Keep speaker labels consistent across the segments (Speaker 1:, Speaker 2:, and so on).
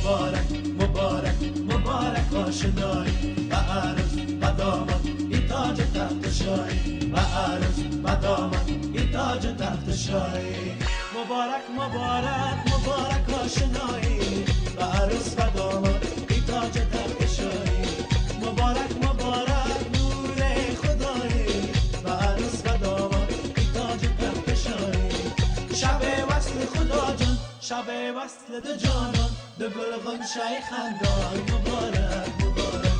Speaker 1: مبارک مبارک مبارک آشنایی و عروس و داماد این تاج تخت شاهی و عروس و داماد این تاج تخت شاهی مبارک مبارک مبارک آشنایی و عروس و داماد این تاج تخت شاهی مبارک مبارک نور خدایی و عروس و داماد این تاج تخت شاهی شب وصل خدا جان شب وصل دو جانان به گل غنچه خندان مبارک مبارک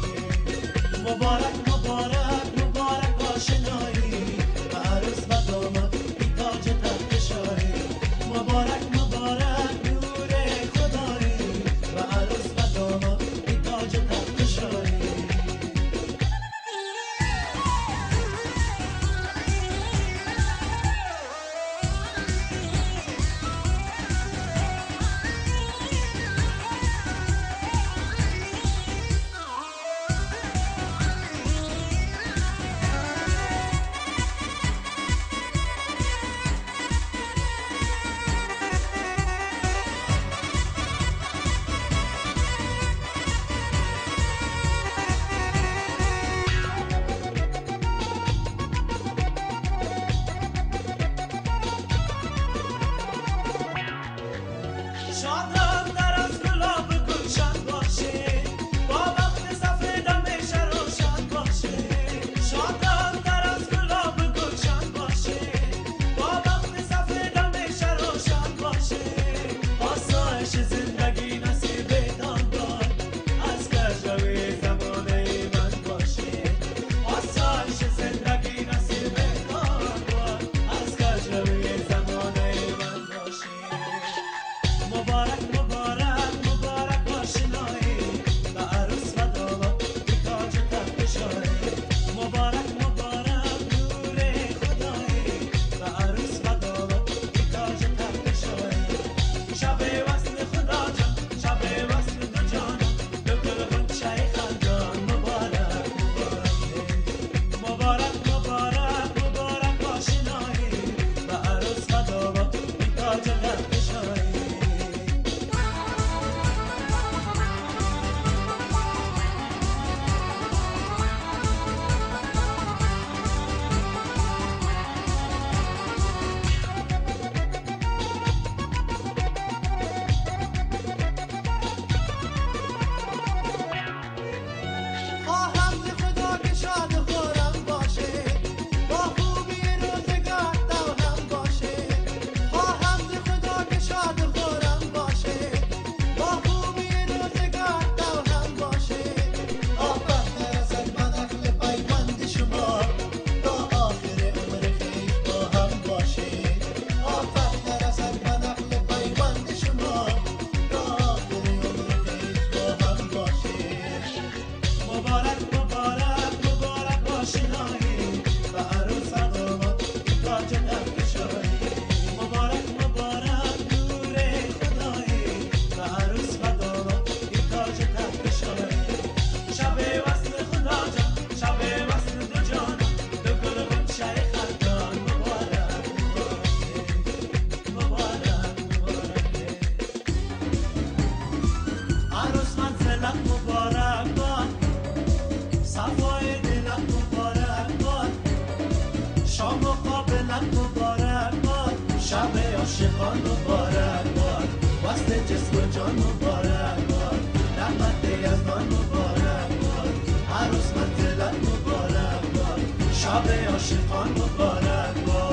Speaker 1: مبارک مبارک مبارک آشنایی و عروس و داماد این تاج تخت شاهی مبارک مبارک نور خدایی و عروس و داماد این تاج تخت شاهی شادم در از گلاب گلشن باشه با وقت سفید همیشه روشن باشه شادم در از گلاب گلشن باشه با وقت سفید همیشه روشن باشه آسایش زندگی نصیبتان داد از کجروی زمانه من باشه آسایش زندگی نصیبتان داد از کجروی زمانه من باشه مبارک مبارک مبارک آشنایی و عروس و داماد این تاج تخت شاهی مبارک مبارک نور خدایی و عروس و داماد این تاج تخت شاهی شب وصل خدا جان شب وصل دو جانان به گل غنچه خندان مبارک مبارک مبارک مبارک آشنایی و عروس و داماد این تاج تخت شاهی خواهم ز خدا که شاد و خرم باشه با خوبی روزگار دورم باشه خواهم ز خدا که شاد و خرم باشه با خوبی روزگار دورم باشه آفت نرسد من اهل پیوند شما تا آخر عمر خویش با هم باشه آفت نرسد من اهل پیوند شما تا آخر عمر خویش با هم باشه مبارک مبارک مبارک آشنایی و عروس و داماد این تاج تخت شاهی مبارک مبارک نور خدایی و عروس و داماد این تاج تخت شاهی شب وصل خدا جان شب وصل دو جانان به گل غنچه خندان مبارک مبارک مبارک عروس منزلت مبارک باد صفای دلت مبارک باد شام و قابلت مبارک باد شب عاشقان مبارک باد وصل جسم و جان مبارک باد رحمت یزدان مبارک باد عروس منزلت مبارک باد شب عاشقان مبارک باد